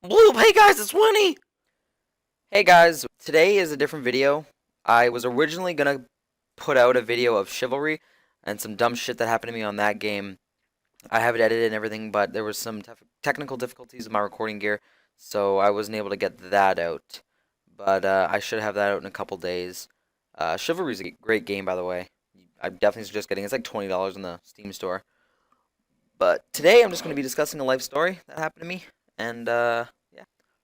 Bloop, hey guys, it's Winnie! Hey guys, today is a different video. I was originally gonna put out a video of Chivalry and some dumb shit that happened to me on that game. I have it edited and everything, but there was some technical difficulties with my recording gear, so I wasn't able to get that out. But I should have that out in a couple days. Chivalry is a great game, by the way. I definitely suggest getting it. It's like $20 in the Steam store. But today I'm just going to be discussing a life story that happened to me, and yeah.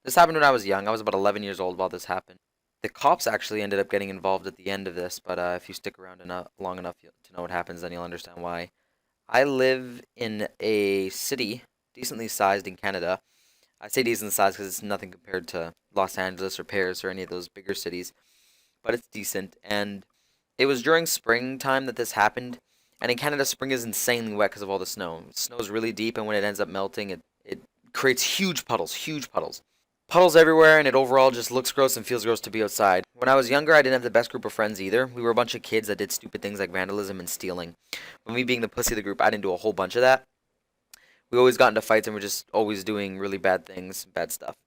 This happened when I was young. I was about 11 years old while this happened. The cops actually ended up getting involved at the end of this, but if you stick around long enough to know what happens, then you'll understand why. I live in a city decently sized in Canada. I say decent size because it's nothing compared to Los Angeles or Paris or any of those bigger cities, but it's decent. And it was during springtime that this happened. And in Canada, spring is insanely wet because of all the snow. Snow is really deep, and when it ends up melting, it creates huge puddles, huge puddles. Puddles everywhere, and it overall just looks gross and feels gross to be outside. When I was younger, I didn't have the best group of friends either. We were a bunch of kids that did stupid things like vandalism and stealing. But me being the pussy of the group, I didn't do a whole bunch of that. We always got into fights and we're just always doing really bad things, bad stuff.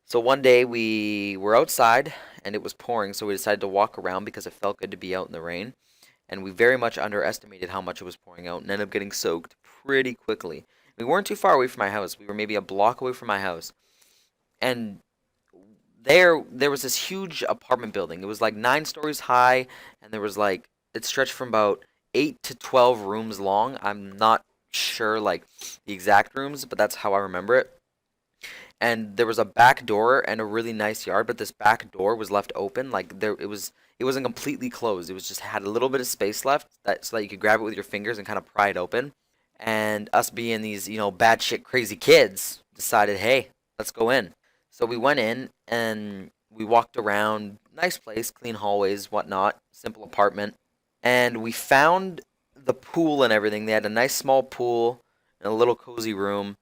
So one day we were outside and it was pouring, so we decided to walk around because it felt good to be out in the rain. And we very much underestimated how much it was pouring out and ended up getting soaked pretty quickly. We weren't too far away from my house. We were maybe a block away from my house. And there was this huge apartment building. It was like 9 stories high, and there was like it stretched from about 8 to 12 rooms long. I'm not sure like the exact rooms, but that's how I remember it. And there was a back door and a really nice yard, but this back door was left open. Like it wasn't completely closed. It was just had a little bit of space left so that you could grab it with your fingers and kind of pry it open. And us being these, bad shit crazy kids decided, hey, let's go in. So we went in and we walked around. Nice place, clean hallways, whatnot, simple apartment. And we found the pool and everything. They had a nice small pool and a little cozy room.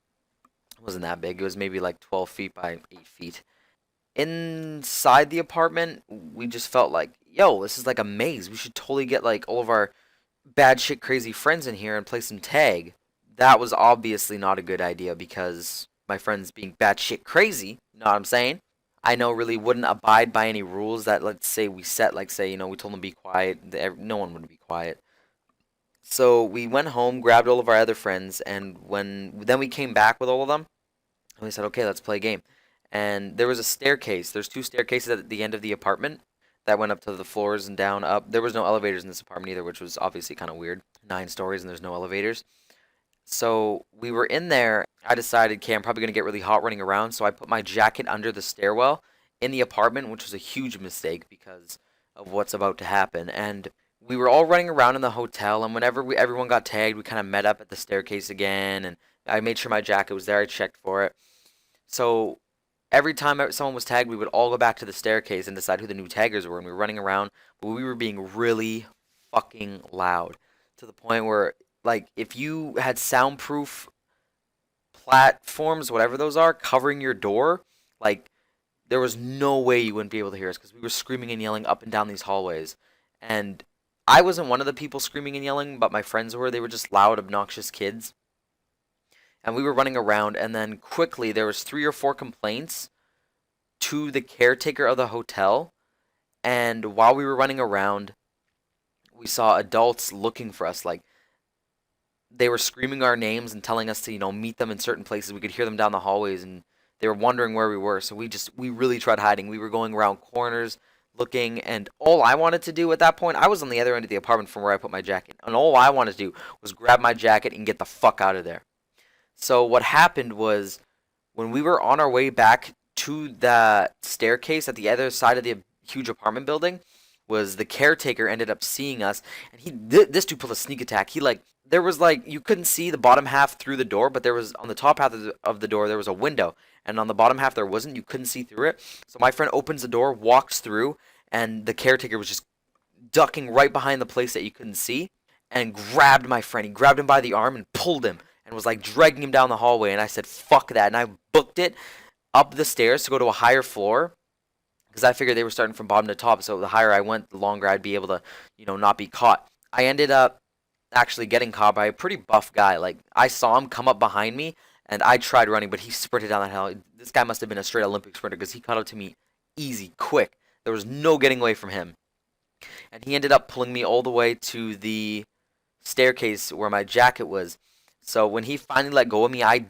It wasn't that big. It was maybe like 12 feet by 8 feet. Inside the apartment, we just felt like, yo, this is like a maze. We should totally get like all of our bad shit crazy friends in here and play some tag. That was obviously not a good idea because my friends being bad shit crazy, you know what I'm saying? I know really wouldn't abide by any rules that let's say we set, like say, we told them to be quiet, no one would be quiet. So we went home, grabbed all of our other friends, and when then we came back with all of them, and we said, okay, let's play a game. And there was a staircase. There's 2 staircases at the end of the apartment that went up to the floors and down up. There was no elevators in this apartment either, which was obviously kind of weird. 9 stories and there's no elevators. So we were in there. I decided, okay, I'm probably going to get really hot running around. So I put my jacket under the stairwell in the apartment, which was a huge mistake because of what's about to happen. And we were all running around in the hotel. And whenever everyone got tagged, we kind of met up at the staircase again. And I made sure my jacket was there. I checked for it. So every time someone was tagged, we would all go back to the staircase and decide who the new taggers were. And we were running around, but we were being really fucking loud to the point where, like, if you had soundproof platforms, whatever those are, covering your door, like, there was no way you wouldn't be able to hear us because we were screaming and yelling up and down these hallways. And I wasn't one of the people screaming and yelling, but my friends were. They were just loud, obnoxious kids. And we were running around, and then quickly there was 3 or 4 complaints to the caretaker of the hotel. And while we were running around, we saw adults looking for us. Like they were screaming our names and telling us to, meet them in certain places. We could hear them down the hallways, and they were wondering where we were. So we really tried hiding. We were going around corners looking, and all I wanted to do at that point, I was on the other end of the apartment from where I put my jacket, and all I wanted to do was grab my jacket and get the fuck out of there. So what happened was when we were on our way back to the staircase at the other side of the huge apartment building, was the caretaker ended up seeing us, and this dude pulled a sneak attack. He like there was like you couldn't see the bottom half through the door, but there was on the top half of the door there was a window, and on the bottom half there wasn't. You couldn't see through it. So my friend opens the door, walks through, and the caretaker was just ducking right behind the place that you couldn't see, and grabbed my friend. He grabbed him by the arm and pulled him and was like dragging him down the hallway. And I said, fuck that. And I booked it up the stairs to go to a higher floor because I figured they were starting from bottom to top. So the higher I went, the longer I'd be able to, not be caught. I ended up actually getting caught by a pretty buff guy. Like I saw him come up behind me and I tried running, but he sprinted down that hill. This guy must have been a straight Olympic sprinter because he caught up to me easy, quick. There was no getting away from him. And he ended up pulling me all the way to the staircase where my jacket was. So when he finally let go of me, I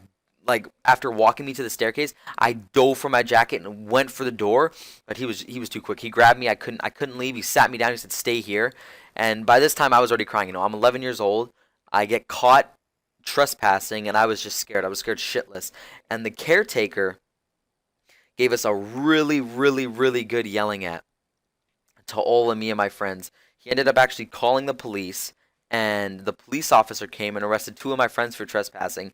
like after walking me to the staircase, I dove for my jacket and went for the door, but he was too quick. He grabbed me. I couldn't leave. He sat me down. He said, "Stay here." And by this time, I was already crying. I'm 11 years old. I get caught trespassing, and I was just scared. I was scared shitless. And the caretaker gave us a really, really, really good yelling at to all of me and my friends. He ended up actually calling the police, and the police officer came and arrested two of my friends for trespassing.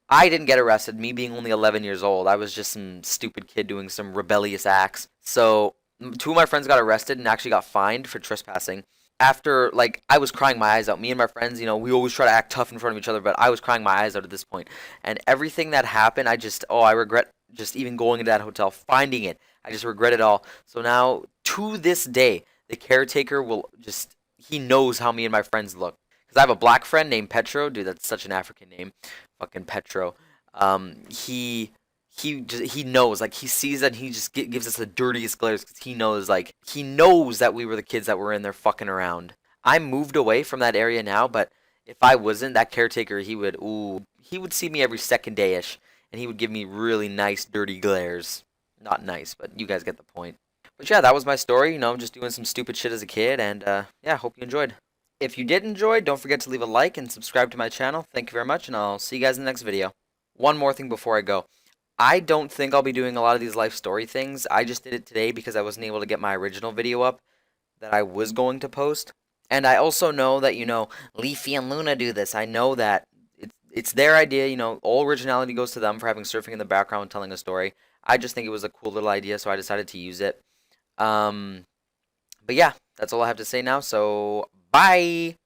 I didn't get arrested, me being only 11 years old. I was just some stupid kid doing some rebellious acts. So, two of my friends got arrested and actually got fined for trespassing. After, like, I was crying my eyes out. Me and my friends, we always try to act tough in front of each other, but I was crying my eyes out at this point. And everything that happened, I regret just even going into that hotel, finding it. I just regret it all. So now, to this day, the caretaker he knows how me and my friends look. Because I have a black friend named Petro. Dude, that's such an African name. Fucking Petro. He knows, like, he sees that, and he just gives us the dirtiest glares because he knows that we were the kids that were in there fucking around. I moved away from that area now, but if I wasn't, that caretaker, he would see me every second day-ish, and he would give me really nice dirty glares. Not nice, but you guys get the point. But yeah, that was my story, just doing some stupid shit as a kid, and yeah, hope you enjoyed. If you did enjoy, don't forget to leave a like and subscribe to my channel. Thank you very much, and I'll see you guys in the next video. One more thing before I go. I don't think I'll be doing a lot of these life story things. I just did it today because I wasn't able to get my original video up that I was going to post. And I also know that, Leafy and Luna do this. I know that it's their idea, all originality goes to them for having surfing in the background and telling a story. I just think it was a cool little idea, so I decided to use it. But yeah, that's all I have to say now, so bye!